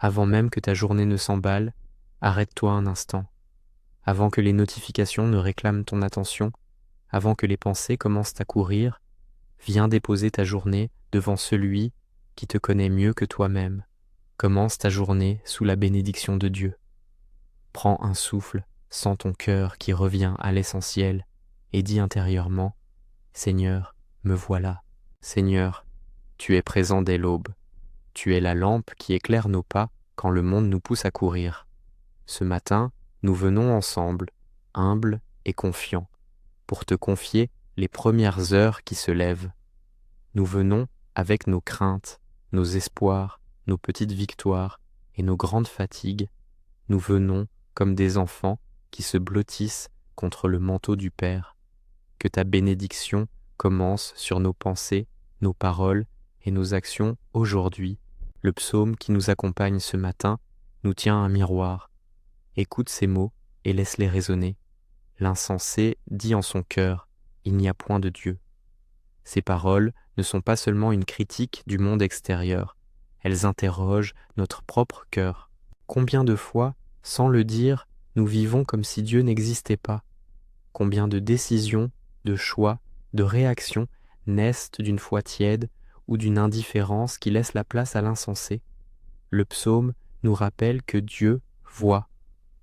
Avant même que ta journée ne s'emballe, arrête-toi un instant. Avant que les notifications ne réclament ton attention, avant que les pensées commencent à courir, viens déposer ta journée devant celui qui te connaît mieux que toi-même. Commence ta journée sous la bénédiction de Dieu. Prends un souffle, sens ton cœur qui revient à l'essentiel et dis intérieurement: Seigneur, me voilà. Seigneur, tu es présent dès l'aube. Tu es la lampe qui éclaire nos pas quand le monde nous pousse à courir. Ce matin, nous venons ensemble, humbles et confiants, pour te confier les premières heures qui se lèvent. Nous venons avec nos craintes, nos espoirs, nos petites victoires et nos grandes fatigues. Nous venons comme des enfants qui se blottissent contre le manteau du Père. Que ta bénédiction commence sur nos pensées, nos paroles et nos actions aujourd'hui. Le psaume qui nous accompagne ce matin nous tient un miroir. Écoute ces mots et laisse-les résonner. L'insensé dit en son cœur: il n'y a point de Dieu. Ces paroles ne sont pas seulement une critique du monde extérieur, elles interrogent notre propre cœur. Combien de fois, sans le dire, nous vivons comme si Dieu n'existait pas? Combien de décisions, de choix, de réactions naissent d'une foi tiède ou d'une indifférence qui laisse la place à l'insensé? Le psaume nous rappelle que Dieu voit.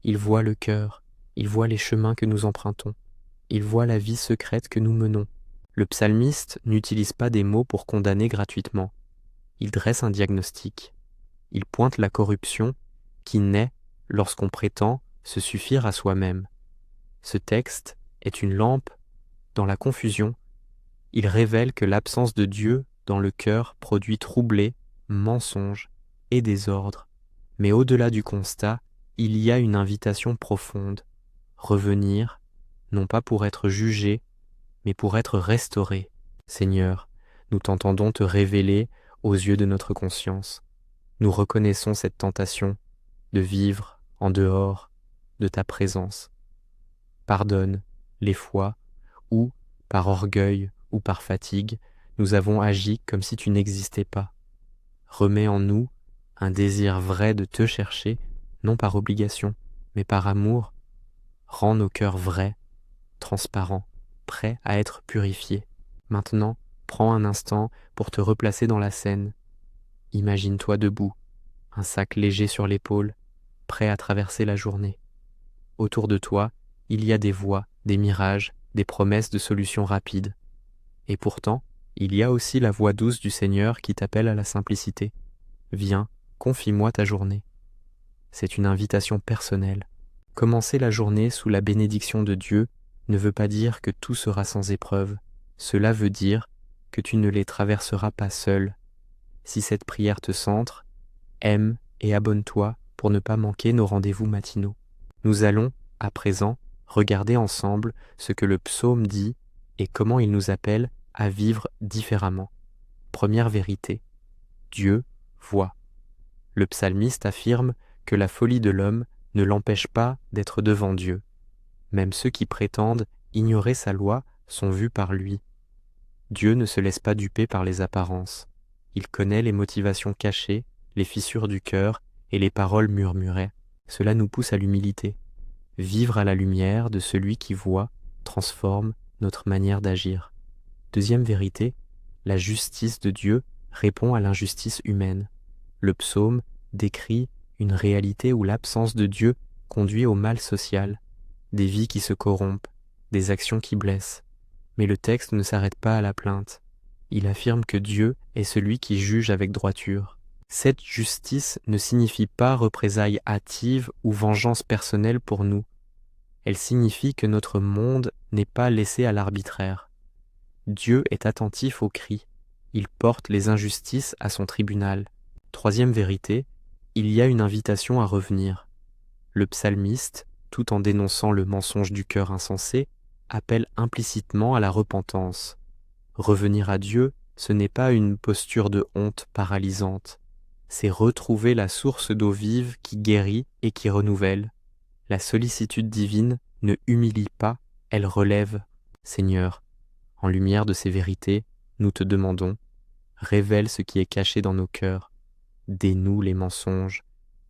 Il voit le cœur, il voit les chemins que nous empruntons, il voit la vie secrète que nous menons. Le psalmiste n'utilise pas des mots pour condamner gratuitement. Il dresse un diagnostic. Il pointe la corruption qui naît lorsqu'on prétend se suffire à soi-même. Ce texte est une lampe dans la confusion. Il révèle que l'absence de Dieu dans le cœur produit troublé, mensonge et désordre. Mais au-delà du constat, il y a une invitation profonde: revenir, non pas pour être jugé, mais pour être restauré. Seigneur, nous t'entendons te révéler aux yeux de notre conscience. Nous reconnaissons cette tentation de vivre en dehors de ta présence. Pardonne les fois où, par orgueil ou par fatigue, nous avons agi comme si tu n'existais pas. Remets en nous un désir vrai de te chercher, non par obligation, mais par amour. Rends nos cœurs vrais, transparents, prêts à être purifiés. Maintenant, prends un instant pour te replacer dans la scène. Imagine-toi debout, un sac léger sur l'épaule, prêt à traverser la journée. Autour de toi, il y a des voies, des mirages, des promesses de solutions rapides. Et pourtant, il y a aussi la voix douce du Seigneur qui t'appelle à la simplicité. Viens, confie-moi ta journée. C'est une invitation personnelle. Commencer la journée sous la bénédiction de Dieu ne veut pas dire que tout sera sans épreuve. Cela veut dire que tu ne les traverseras pas seul. Si cette prière te centre, aime et abonne-toi pour ne pas manquer nos rendez-vous matinaux. Nous allons, à présent, regarder ensemble ce que le psaume dit et comment il nous appelle à vivre différemment. Première vérité: Dieu voit. Le psalmiste affirme que la folie de l'homme ne l'empêche pas d'être devant Dieu. Même ceux qui prétendent ignorer sa loi sont vus par lui. Dieu ne se laisse pas duper par les apparences. Il connaît les motivations cachées, les fissures du cœur et les paroles murmurées. Cela nous pousse à l'humilité. Vivre à la lumière de celui qui voit transforme notre manière d'agir. Deuxième vérité, la justice de Dieu répond à l'injustice humaine. Le psaume décrit une réalité où l'absence de Dieu conduit au mal social, des vies qui se corrompent, des actions qui blessent. Mais le texte ne s'arrête pas à la plainte. Il affirme que Dieu est celui qui juge avec droiture. Cette justice ne signifie pas représailles hâtives ou vengeance personnelle pour nous. Elle signifie que notre monde n'est pas laissé à l'arbitraire. Dieu est attentif aux cris. Il porte les injustices à son tribunal. Troisième vérité, il y a une invitation à revenir. Le psalmiste, tout en dénonçant le mensonge du cœur insensé, appelle implicitement à la repentance. Revenir à Dieu, ce n'est pas une posture de honte paralysante. C'est retrouver la source d'eau vive qui guérit et qui renouvelle. La sollicitude divine ne humilie pas, elle relève. Seigneur, en lumière de ces vérités, nous te demandons, révèle ce qui est caché dans nos cœurs, dénoue les mensonges,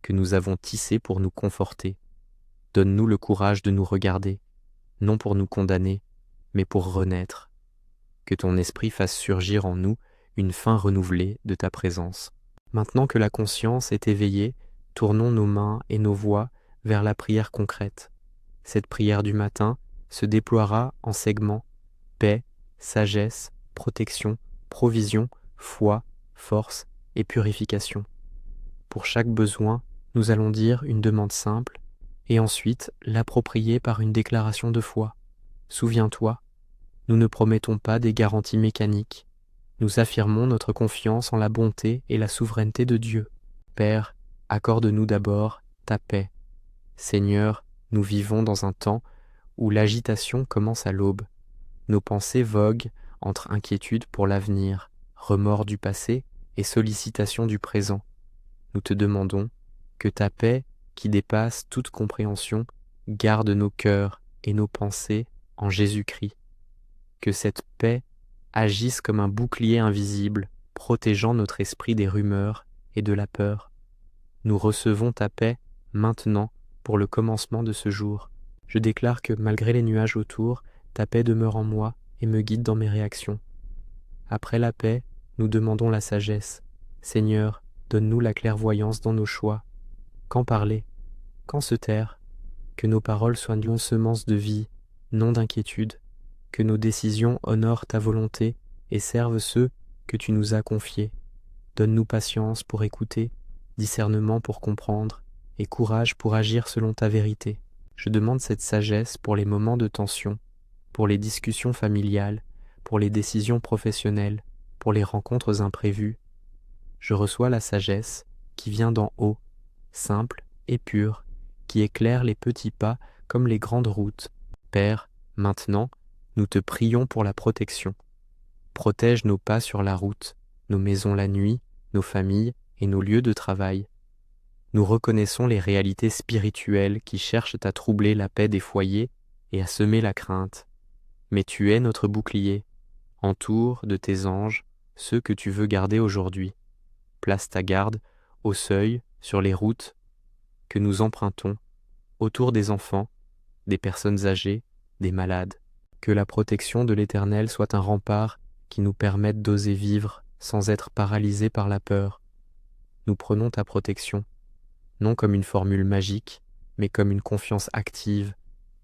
que nous avons tissés pour nous conforter. Donne-nous le courage de nous regarder, non pour nous condamner, mais pour renaître. Que ton esprit fasse surgir en nous une fin renouvelée de ta présence. Maintenant que la conscience est éveillée, tournons nos mains et nos voix vers la prière concrète. Cette prière du matin se déploiera en segments: paix, sagesse, protection, provision, foi, force et purification. Pour chaque besoin, nous allons dire une demande simple et ensuite l'approprier par une déclaration de foi. Souviens-toi, nous ne promettons pas des garanties mécaniques. Nous affirmons notre confiance en la bonté et la souveraineté de Dieu. Père, accorde-nous d'abord ta paix. Seigneur, nous vivons dans un temps où l'agitation commence à l'aube. Nos pensées voguent entre inquiétude pour l'avenir, remords du passé et sollicitations du présent. Nous te demandons que ta paix, qui dépasse toute compréhension, garde nos cœurs et nos pensées en Jésus-Christ. Que cette paix agisse comme un bouclier invisible, protégeant notre esprit des rumeurs et de la peur. Nous recevons ta paix maintenant pour le commencement de ce jour. Je déclare que malgré les nuages autour, ta paix demeure en moi et me guide dans mes réactions. Après la paix, nous demandons la sagesse. Seigneur, donne-nous la clairvoyance dans nos choix. Quand parler? Quand se taire? Que nos paroles soient une semence de vie, non d'inquiétude. Que nos décisions honorent ta volonté et servent ceux que tu nous as confiés. Donne-nous patience pour écouter, discernement pour comprendre et courage pour agir selon ta vérité. Je demande cette sagesse pour les moments de tension, pour les discussions familiales, pour les décisions professionnelles, pour les rencontres imprévues. Je reçois la sagesse qui vient d'en haut, simple et pure, qui éclaire les petits pas comme les grandes routes. Père, maintenant, nous te prions pour la protection. Protège nos pas sur la route, nos maisons la nuit, nos familles et nos lieux de travail. Nous reconnaissons les réalités spirituelles qui cherchent à troubler la paix des foyers et à semer la crainte. Mais tu es notre bouclier. Entoure de tes anges ceux que tu veux garder aujourd'hui. Place ta garde au seuil, sur les routes que nous empruntons, autour des enfants, des personnes âgées, des malades. Que la protection de l'Éternel soit un rempart qui nous permette d'oser vivre sans être paralysés par la peur. Nous prenons ta protection, non comme une formule magique, mais comme une confiance active.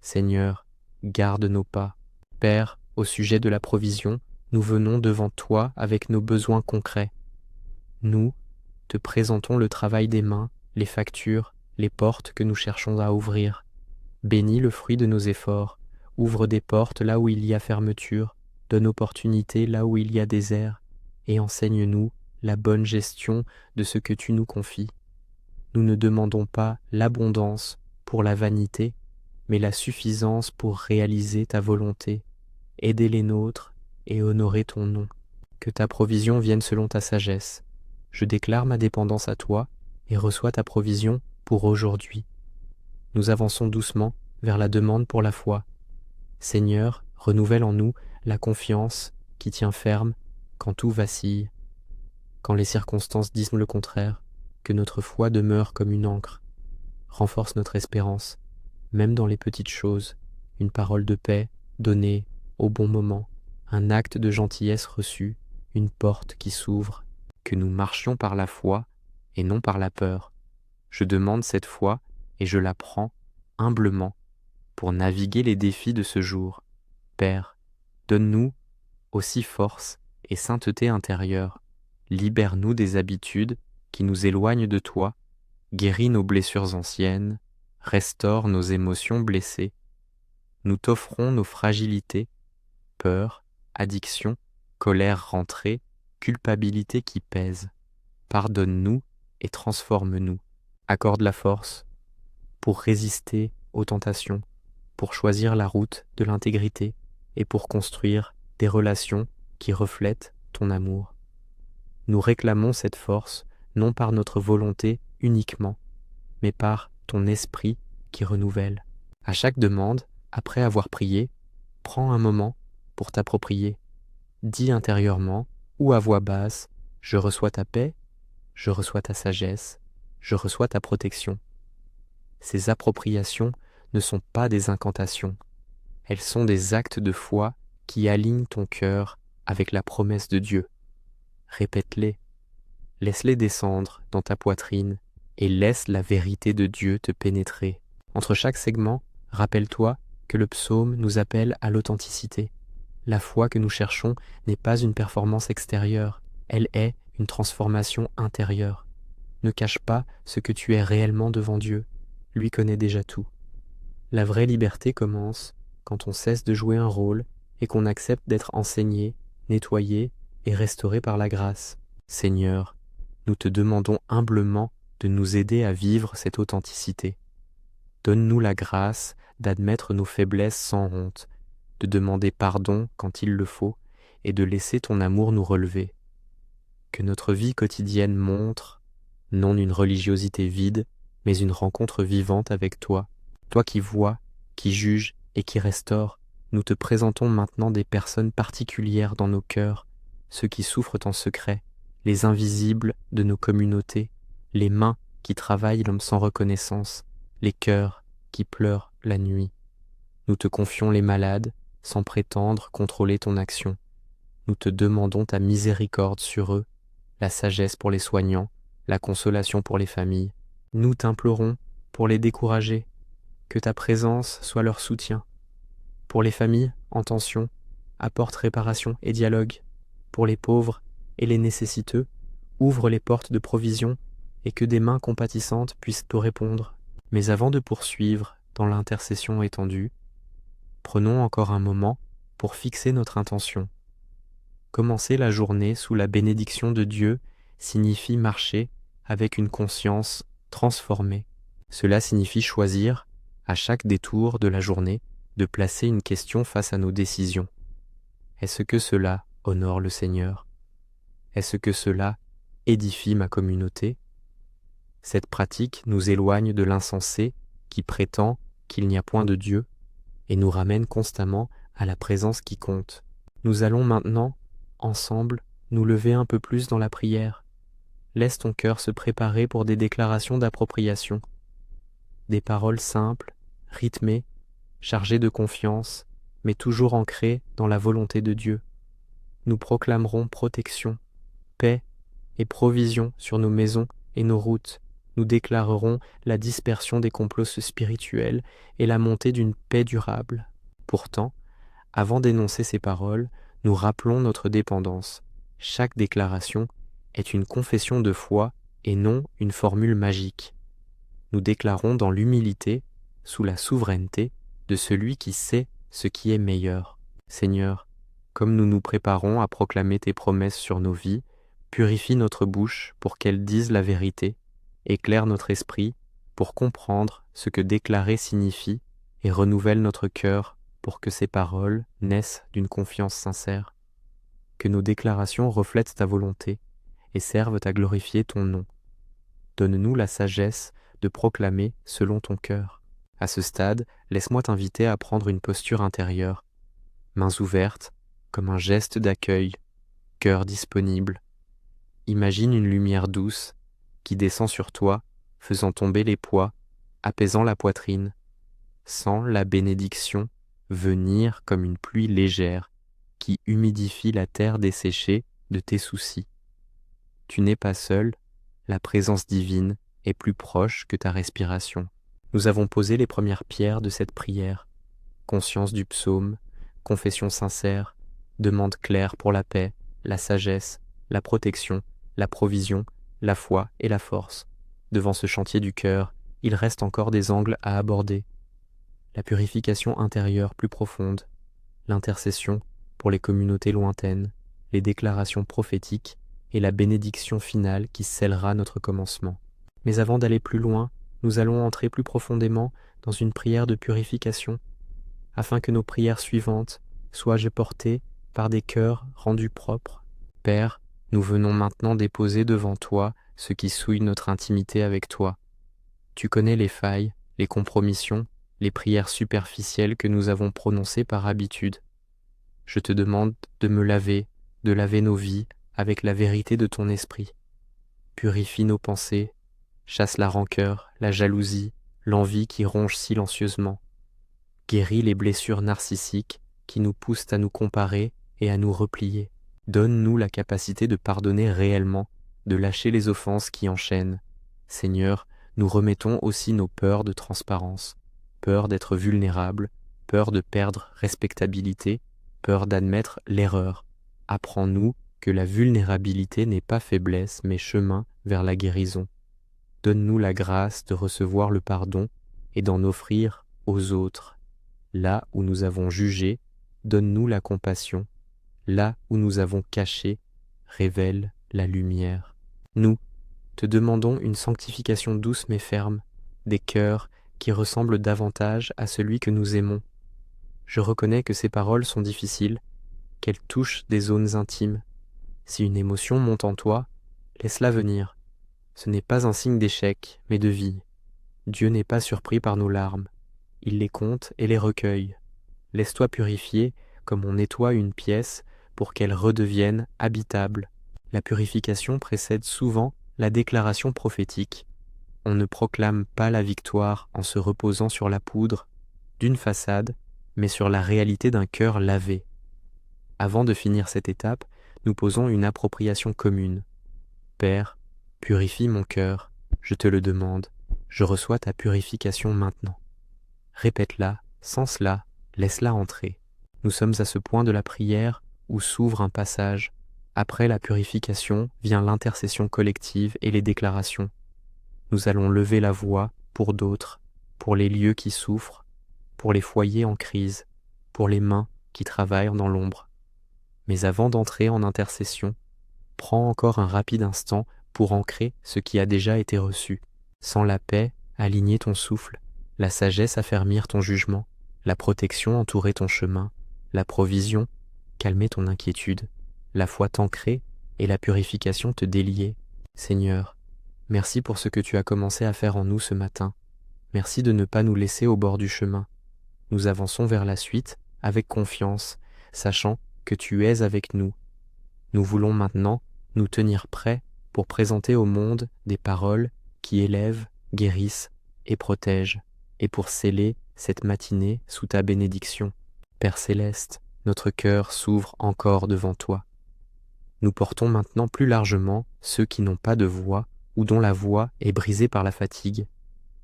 Seigneur, garde nos pas. Père, au sujet de la provision, nous venons devant toi avec nos besoins concrets. Nous te présentons le travail des mains, les factures, les portes que nous cherchons à ouvrir. Bénis le fruit de nos efforts. Ouvre des portes là où il y a fermeture, donne opportunité là où il y a désert, et enseigne-nous la bonne gestion de ce que tu nous confies. Nous ne demandons pas l'abondance pour la vanité, mais la suffisance pour réaliser ta volonté, aider les nôtres et honorer ton nom. Que ta provision vienne selon ta sagesse. Je déclare ma dépendance à toi et reçois ta provision pour aujourd'hui. Nous avançons doucement vers la demande pour la foi. Seigneur, renouvelle en nous la confiance qui tient ferme quand tout vacille. Quand les circonstances disent le contraire, que notre foi demeure comme une ancre. Renforce notre espérance, même dans les petites choses, une parole de paix donnée au bon moment, un acte de gentillesse reçu, une porte qui s'ouvre. Que nous marchions par la foi et non par la peur. Je demande cette foi et je la prends humblement pour naviguer les défis de ce jour. Père, donne-nous aussi force et sainteté intérieure. Libère-nous des habitudes qui nous éloignent de toi, guéris nos blessures anciennes, restaure nos émotions blessées. Nous t'offrons nos fragilités, peur, addiction, colère rentrée, culpabilité qui pèse. Pardonne-nous et transforme-nous. Accorde la force pour résister aux tentations, pour choisir la route de l'intégrité et pour construire des relations qui reflètent ton amour. Nous réclamons cette force non par notre volonté uniquement, mais par ton esprit qui renouvelle. À chaque demande, après avoir prié, prends un moment pour t'approprier. Dis intérieurement ou à voix basse: je reçois ta paix, je reçois ta sagesse, je reçois ta protection. Ces appropriations ne sont pas des incantations, elles sont des actes de foi qui alignent ton cœur avec la promesse de Dieu. Répète-les, laisse-les descendre dans ta poitrine et laisse la vérité de Dieu te pénétrer. Entre chaque segment, rappelle-toi que le psaume nous appelle à l'authenticité. La foi que nous cherchons n'est pas une performance extérieure, elle est une transformation intérieure. Ne cache pas ce que tu es réellement devant Dieu, lui connaît déjà tout. La vraie liberté commence quand on cesse de jouer un rôle et qu'on accepte d'être enseigné, nettoyé et restauré par la grâce. Seigneur, nous te demandons humblement de nous aider à vivre cette authenticité. Donne-nous la grâce d'admettre nos faiblesses sans honte, de demander pardon quand il le faut et de laisser ton amour nous relever. Que notre vie quotidienne montre, non une religiosité vide, mais une rencontre vivante avec toi. Toi qui vois, qui juges et qui restaures, nous te présentons maintenant des personnes particulières dans nos cœurs, ceux qui souffrent en secret, les invisibles de nos communautés, les mains qui travaillent l'homme sans reconnaissance, les cœurs qui pleurent la nuit. Nous te confions les malades, sans prétendre contrôler ton action. Nous te demandons ta miséricorde sur eux, la sagesse pour les soignants, la consolation pour les familles. Nous t'implorons pour les décourager, que ta présence soit leur soutien. Pour les familles en tension, apporte réparation et dialogue. Pour les pauvres et les nécessiteux, ouvre les portes de provision et que des mains compatissantes puissent te répondre. Mais avant de poursuivre dans l'intercession étendue, prenons encore un moment pour fixer notre intention. Commencer la journée sous la bénédiction de Dieu signifie marcher avec une conscience transformée. Cela signifie choisir, à chaque détour de la journée, de placer une question face à nos décisions. Est-ce que cela honore le Seigneur? Est-ce que cela édifie ma communauté? Cette pratique nous éloigne de l'insensé qui prétend qu'il n'y a point de Dieu et nous ramène constamment à la présence qui compte. Nous allons maintenant, ensemble, nous lever un peu plus dans la prière. Laisse ton cœur se préparer pour des déclarations d'appropriation, des paroles simples, rythmées, chargées de confiance, mais toujours ancrées dans la volonté de Dieu. Nous proclamerons protection, paix et provision sur nos maisons et nos routes. Nous déclarerons la dispersion des complots spirituels et la montée d'une paix durable. Pourtant, avant d'énoncer ces paroles, nous rappelons notre dépendance. Chaque déclaration est une confession de foi et non une formule magique. Nous déclarons dans l'humilité, sous la souveraineté de celui qui sait ce qui est meilleur. Seigneur, comme nous nous préparons à proclamer tes promesses sur nos vies, purifie notre bouche pour qu'elle dise la vérité, éclaire notre esprit pour comprendre ce que déclarer signifie et renouvelle notre cœur pour que ces paroles naissent d'une confiance sincère. Que nos déclarations reflètent ta volonté et servent à glorifier ton nom. Donne-nous la sagesse de proclamer selon ton cœur. À ce stade, laisse-moi t'inviter à prendre une posture intérieure, mains ouvertes, comme un geste d'accueil, cœur disponible. Imagine une lumière douce qui descend sur toi, faisant tomber les poids, apaisant la poitrine. Sens la bénédiction venir comme une pluie légère qui humidifie la terre desséchée de tes soucis. Tu n'es pas seul, la présence divine est plus proche que ta respiration. Nous avons posé les premières pierres de cette prière. Conscience du psaume, confession sincère, demande claire pour la paix, la sagesse, la protection, la provision, la foi et la force. Devant ce chantier du cœur, il reste encore des angles à aborder. La purification intérieure plus profonde, l'intercession pour les communautés lointaines, les déclarations prophétiques et la bénédiction finale qui scellera notre commencement. Mais avant d'aller plus loin, nous allons entrer plus profondément dans une prière de purification, afin que nos prières suivantes soient portées par des cœurs rendus propres. Père, nous venons maintenant déposer devant toi ce qui souille notre intimité avec toi. Tu connais les failles, les compromissions, les prières superficielles que nous avons prononcées par habitude. Je te demande de me laver, de laver nos vies avec la vérité de ton esprit. Purifie nos pensées, chasse la rancœur, la jalousie, l'envie qui ronge silencieusement. Guéris les blessures narcissiques qui nous poussent à nous comparer et à nous replier. Donne-nous la capacité de pardonner réellement, de lâcher les offenses qui enchaînent. Seigneur, nous remettons aussi nos peurs de transparence, peur d'être vulnérable, peur de perdre respectabilité, peur d'admettre l'erreur. Apprends-nous que la vulnérabilité n'est pas faiblesse, mais chemin vers la guérison. Donne-nous la grâce de recevoir le pardon et d'en offrir aux autres. Là où nous avons jugé, donne-nous la compassion. Là où nous avons caché, révèle la lumière. Nous te demandons une sanctification douce mais ferme, des cœurs qui ressemblent davantage à celui que nous aimons. Je reconnais que ces paroles sont difficiles, qu'elles touchent des zones intimes. Si une émotion monte en toi, laisse-la venir. Ce n'est pas un signe d'échec, mais de vie. Dieu n'est pas surpris par nos larmes. Il les compte et les recueille. Laisse-toi purifier comme on nettoie une pièce pour qu'elle redevienne habitable. La purification précède souvent la déclaration prophétique. On ne proclame pas la victoire en se reposant sur la poudre d'une façade, mais sur la réalité d'un cœur lavé. Avant de finir cette étape, nous posons une appropriation commune. Père, purifie mon cœur, je te le demande, je reçois ta purification maintenant. Répète-la, sans cela, laisse-la entrer. Nous sommes à ce point de la prière où s'ouvre un passage. Après la purification vient l'intercession collective et les déclarations. Nous allons lever la voix pour d'autres, pour les lieux qui souffrent, pour les foyers en crise, pour les mains qui travaillent dans l'ombre. Mais avant d'entrer en intercession, prends encore un rapide instant pour ancrer ce qui a déjà été reçu. Sans la paix, aligner ton souffle, la sagesse affermir ton jugement, la protection entourer ton chemin, la provision calmer ton inquiétude, la foi t'ancrer et la purification te délier. Seigneur, merci pour ce que tu as commencé à faire en nous ce matin. Merci de ne pas nous laisser au bord du chemin. Nous avançons vers la suite avec confiance, sachant que tu es avec nous. Nous voulons maintenant nous tenir prêts pour présenter au monde des paroles qui élèvent, guérissent et protègent, et pour sceller cette matinée sous ta bénédiction. Père céleste, notre cœur s'ouvre encore devant toi. Nous portons maintenant plus largement ceux qui n'ont pas de voix ou dont la voix est brisée par la fatigue.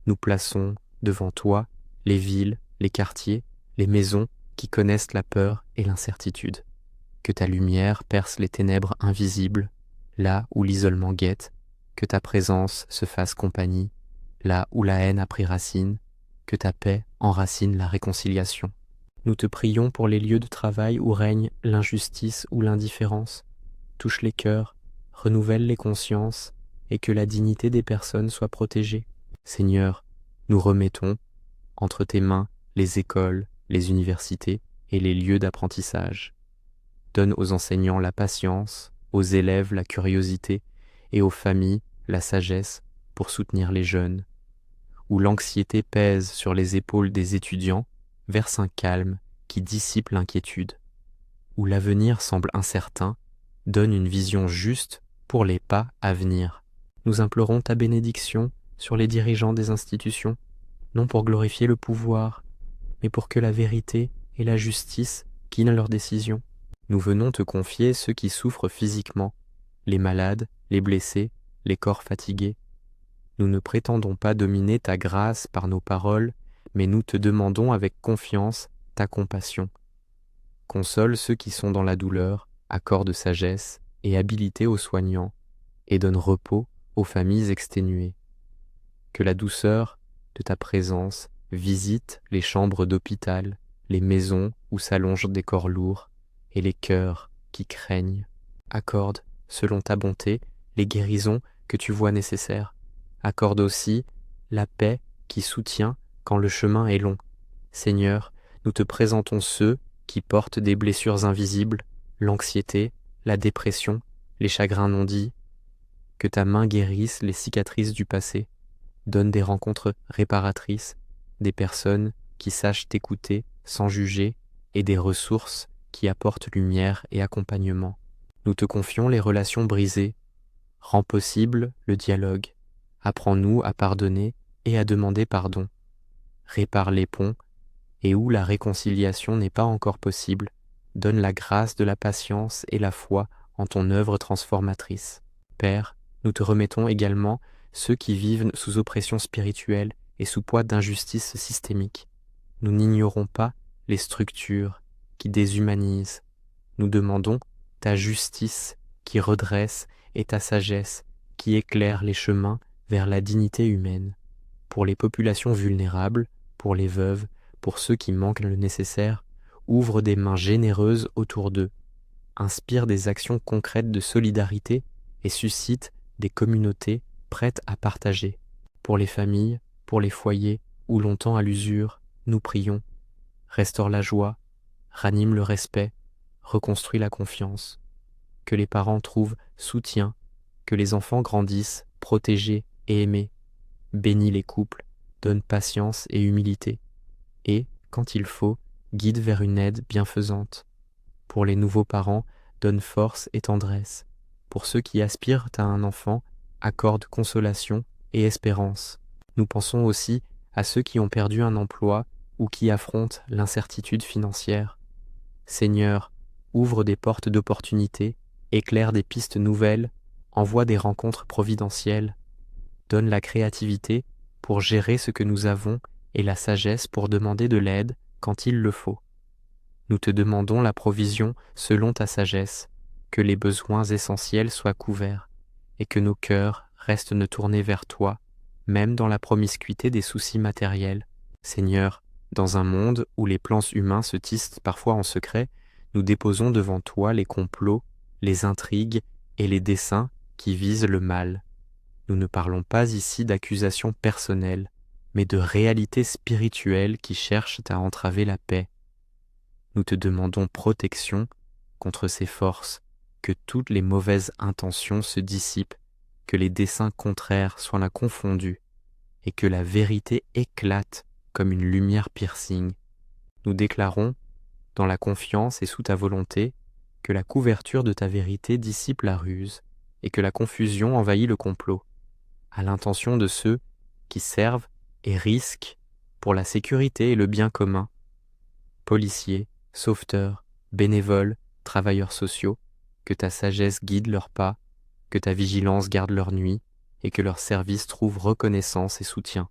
Nous plaçons devant toi les villes, les quartiers, les maisons qui connaissent la peur et l'incertitude. Que ta lumière perce les ténèbres invisibles, là où l'isolement guette, que ta présence se fasse compagnie, là où la haine a pris racine, que ta paix enracine la réconciliation. Nous te prions pour les lieux de travail où règne l'injustice ou l'indifférence. Touche les cœurs, renouvelle les consciences et que la dignité des personnes soit protégée. Seigneur, nous remettons entre tes mains les écoles, les universités et les lieux d'apprentissage. Donne aux enseignants la patience, aux élèves la curiosité et aux familles la sagesse pour soutenir les jeunes. Où l'anxiété pèse sur les épaules des étudiants, verse un calme qui dissipe l'inquiétude. Où l'avenir semble incertain, donne une vision juste pour les pas à venir. Nous implorons ta bénédiction sur les dirigeants des institutions, non pour glorifier le pouvoir, mais pour que la vérité et la justice guident leurs décisions. Nous venons te confier ceux qui souffrent physiquement, les malades, les blessés, les corps fatigués. Nous ne prétendons pas dominer ta grâce par nos paroles, mais nous te demandons avec confiance ta compassion. Console ceux qui sont dans la douleur, accorde sagesse et habilité aux soignants, et donne repos aux familles exténuées. Que la douceur de ta présence visite les chambres d'hôpital, les maisons où s'allongent des corps lourds, et les cœurs qui craignent. Accorde, selon ta bonté, les guérisons que tu vois nécessaires. Accorde aussi la paix qui soutient quand le chemin est long. Seigneur, nous te présentons ceux qui portent des blessures invisibles, l'anxiété, la dépression, les chagrins non dits. Que ta main guérisse les cicatrices du passé. Donne des rencontres réparatrices, des personnes qui sachent t'écouter sans juger et des ressources qui apportent lumière et accompagnement. Nous te confions les relations brisées. Rends possible le dialogue. Apprends-nous à pardonner et à demander pardon. Répare les ponts, et où la réconciliation n'est pas encore possible, donne la grâce de la patience et la foi en ton œuvre transformatrice. Père, nous te remettons également ceux qui vivent sous oppression spirituelle et sous poids d'injustice systémique. Nous n'ignorons pas les structures qui déshumanisent. Nous demandons ta justice qui redresse et ta sagesse qui éclaire les chemins vers la dignité humaine. Pour les populations vulnérables, pour les veuves, pour ceux qui manquent le nécessaire, ouvre des mains généreuses autour d'eux, inspire des actions concrètes de solidarité et suscite des communautés prêtes à partager. Pour les familles, pour les foyers où l'on tend à l'usure, nous prions. Restaure la joie, ranime le respect, reconstruis la confiance. Que les parents trouvent soutien, que les enfants grandissent protégés et aimés. Bénis les couples, donne patience et humilité, et, quand il faut, guide vers une aide bienfaisante. Pour les nouveaux parents, donne force et tendresse. Pour ceux qui aspirent à un enfant, accorde consolation et espérance. Nous pensons aussi à ceux qui ont perdu un emploi ou qui affrontent l'incertitude financière. Seigneur, ouvre des portes d'opportunité, éclaire des pistes nouvelles, envoie des rencontres providentielles, donne la créativité pour gérer ce que nous avons et la sagesse pour demander de l'aide quand il le faut. Nous te demandons la provision selon ta sagesse, que les besoins essentiels soient couverts et que nos cœurs restent tournés vers toi, même dans la promiscuité des soucis matériels. Seigneur, dans un monde où les plans humains se tissent parfois en secret, nous déposons devant toi les complots, les intrigues et les desseins qui visent le mal. Nous ne parlons pas ici d'accusations personnelles, mais de réalités spirituelles qui cherchent à entraver la paix. Nous te demandons protection contre ces forces, que toutes les mauvaises intentions se dissipent, que les desseins contraires soient confondus, et que la vérité éclate comme une lumière piercing. Nous déclarons, dans la confiance et sous ta volonté, que la couverture de ta vérité dissipe la ruse, et que la confusion envahit le complot, à l'intention de ceux qui servent et risquent pour la sécurité et le bien commun. Policiers, sauveteurs, bénévoles, travailleurs sociaux, que ta sagesse guide leurs pas, que ta vigilance garde leur nuit, et que leur service trouve reconnaissance et soutien.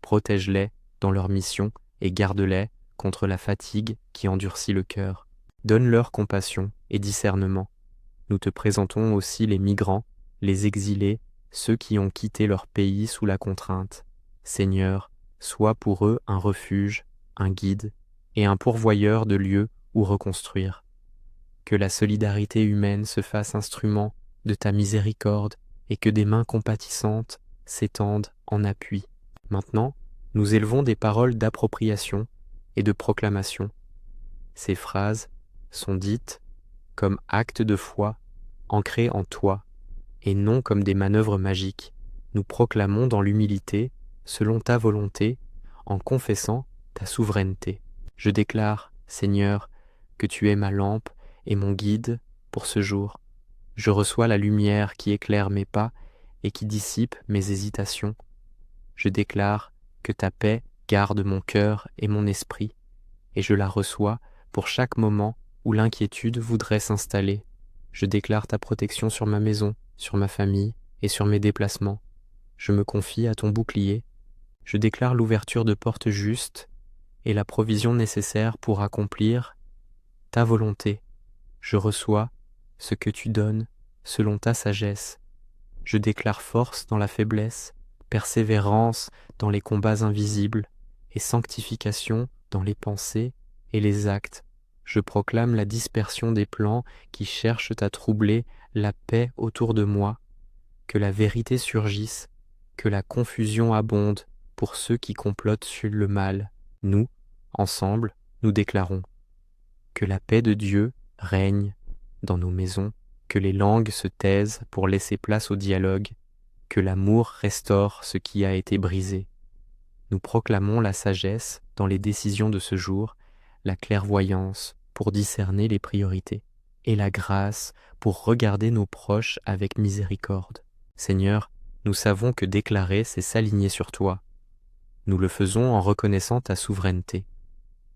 Protège-les dans leur mission et garde-les contre la fatigue qui endurcit le cœur. Donne-leur compassion et discernement. Nous te présentons aussi les migrants, les exilés, ceux qui ont quitté leur pays sous la contrainte. Seigneur, sois pour eux un refuge, un guide et un pourvoyeur de lieux où reconstruire. Que la solidarité humaine se fasse instrument de ta miséricorde et que des mains compatissantes s'étendent en appui. Maintenant, nous élevons des paroles d'appropriation et de proclamation. Ces phrases sont dites comme actes de foi ancrés en toi et non comme des manœuvres magiques. Nous proclamons dans l'humilité, selon ta volonté, en confessant ta souveraineté. Je déclare, Seigneur, que tu es ma lampe et mon guide pour ce jour. Je reçois la lumière qui éclaire mes pas et qui dissipe mes hésitations. Je déclare que ta paix garde mon cœur et mon esprit, et je la reçois pour chaque moment où l'inquiétude voudrait s'installer. Je déclare ta protection sur ma maison, sur ma famille et sur mes déplacements. Je me confie à ton bouclier. Je déclare l'ouverture de portes justes et la provision nécessaire pour accomplir ta volonté. Je reçois ce que tu donnes selon ta sagesse. Je déclare force dans la faiblesse, persévérance dans les combats invisibles et sanctification dans les pensées et les actes. Je proclame la dispersion des plans qui cherchent à troubler la paix autour de moi, que la vérité surgisse, que la confusion abonde pour ceux qui complotent sur le mal. Nous, ensemble, nous déclarons que la paix de Dieu règne dans nos maisons, que les langues se taisent pour laisser place au dialogue, que l'amour restaure ce qui a été brisé. Nous proclamons la sagesse dans les décisions de ce jour, la clairvoyance pour discerner les priorités, et la grâce pour regarder nos proches avec miséricorde. Seigneur, Nous savons que déclarer, c'est s'aligner sur toi. Nous le faisons en reconnaissant ta souveraineté.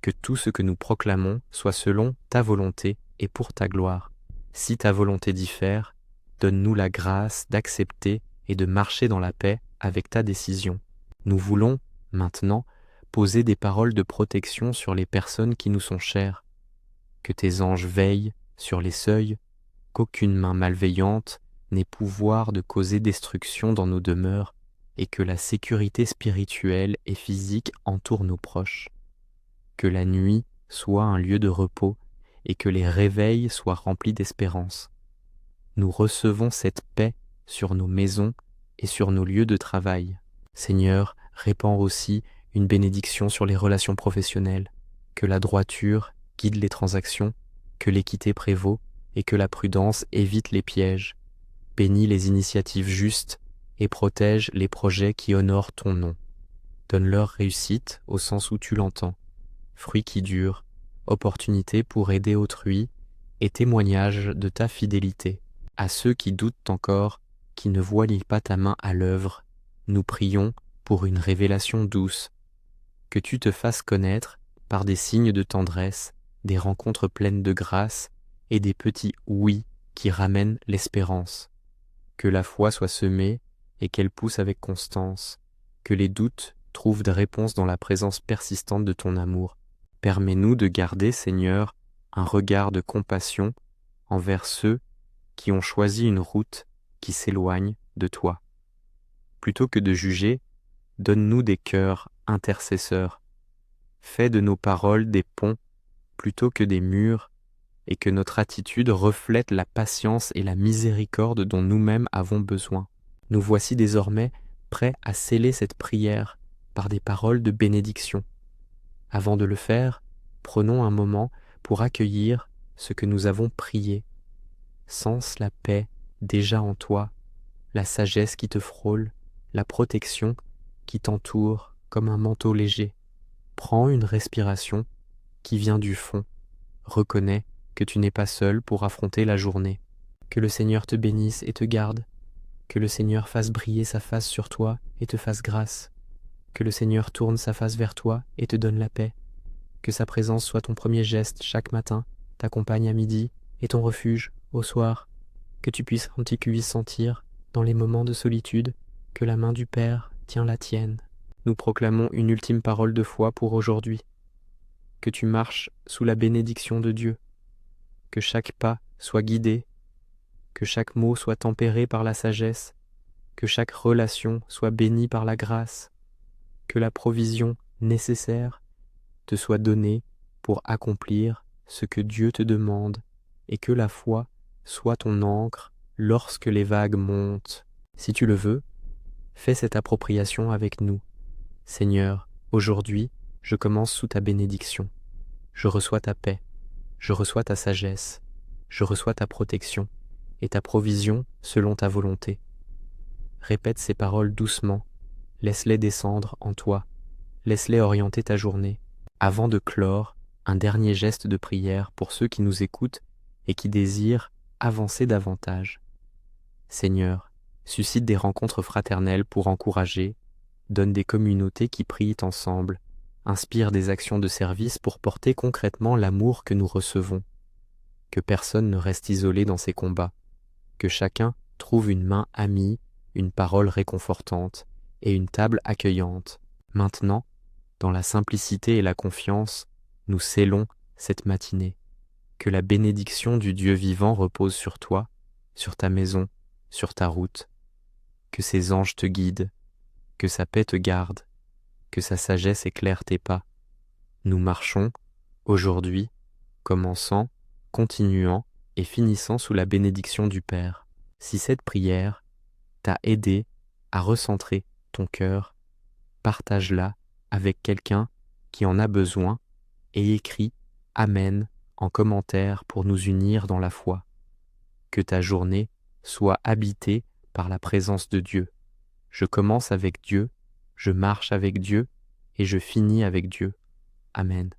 Que tout ce que nous proclamons soit selon ta volonté et pour ta gloire. Si ta volonté diffère, donne-nous la grâce d'accepter et de marcher dans la paix avec ta décision. Nous voulons, maintenant, poser des paroles de protection sur les personnes qui nous sont chères. Que tes anges veillent sur les seuils, qu'aucune main malveillante n'ait pouvoir de causer destruction dans nos demeures, et que la sécurité spirituelle et physique entoure nos proches. Que la nuit soit un lieu de repos, et que les réveils soient remplis d'espérance. Nous recevons cette paix sur nos maisons et sur nos lieux de travail. Seigneur, répands aussi une bénédiction sur les relations professionnelles, que la droiture guide les transactions, que l'équité prévaut et que la prudence évite les pièges. Bénis les initiatives justes et protège les projets qui honorent ton nom. Donne-leur réussite au sens où tu l'entends, fruit qui dure, opportunité pour aider autrui et témoignage de ta fidélité. À ceux qui doutent encore, qui ne voient pas ta main à l'œuvre, nous prions pour une révélation douce, que tu te fasses connaître par des signes de tendresse, des rencontres pleines de grâce et des petits oui qui ramènent l'espérance. Que la foi soit semée et qu'elle pousse avec constance, que les doutes trouvent des réponses dans la présence persistante de ton amour. Permets-nous de garder, Seigneur, un regard de compassion envers ceux qui ont choisi une route qui s'éloigne de toi. Plutôt que de juger, donne-nous des cœurs intercesseurs. Fais de nos paroles des ponts plutôt que des murs, et que notre attitude reflète la patience et la miséricorde dont nous-mêmes avons besoin. Nous voici désormais prêts à sceller cette prière par des paroles de bénédiction. Avant de le faire, prenons un moment pour accueillir ce que nous avons prié. Sens la paix déjà en toi, la sagesse qui te frôle, la protection qui t'entoure comme un manteau léger. Prends une respiration qui vient du fond. Reconnais que tu n'es pas seul pour affronter la journée. Que le Seigneur te bénisse et te garde. Que le Seigneur fasse briller sa face sur toi et te fasse grâce. Que le Seigneur tourne sa face vers toi et te donne la paix. Que sa présence soit ton premier geste chaque matin, t'accompagne à midi et ton refuge au soir. Que tu puisses sentir, dans les moments de solitude, que la main du Père tient la tienne. Nous proclamons une ultime parole de foi pour aujourd'hui. Que tu marches sous la bénédiction de Dieu. Que chaque pas soit guidé, que chaque mot soit tempéré par la sagesse, que chaque relation soit bénie par la grâce, que la provision nécessaire te soit donnée pour accomplir ce que Dieu te demande, et que la foi soit ton ancre lorsque les vagues montent. Si tu le veux, fais cette appropriation avec nous. Seigneur, aujourd'hui, je commence sous ta bénédiction. Je reçois ta paix. Je reçois ta sagesse, je reçois ta protection et ta provision selon ta volonté. Répète ces paroles doucement, laisse-les descendre en toi, laisse-les orienter ta journée, avant de clore un dernier geste de prière pour ceux qui nous écoutent et qui désirent avancer davantage. Seigneur, suscite des rencontres fraternelles pour encourager, donne des communautés qui prient ensemble, inspire des actions de service pour porter concrètement l'amour que nous recevons. Que personne ne reste isolé dans ses combats, que chacun trouve une main amie, une parole réconfortante et une table accueillante. Maintenant, dans la simplicité et la confiance, nous scellons cette matinée. Que la bénédiction du Dieu vivant repose sur toi, sur ta maison, sur ta route. Que ses anges te guident, que sa paix te garde, que sa sagesse éclaire tes pas. Nous marchons, aujourd'hui, commençant, continuant et finissant sous la bénédiction du Père. Si cette prière t'a aidé à recentrer ton cœur, partage-la avec quelqu'un qui en a besoin et écris « Amen » en commentaire pour nous unir dans la foi. Que ta journée soit habitée par la présence de Dieu. Je commence avec Dieu, je marche avec Dieu et je finis avec Dieu. Amen.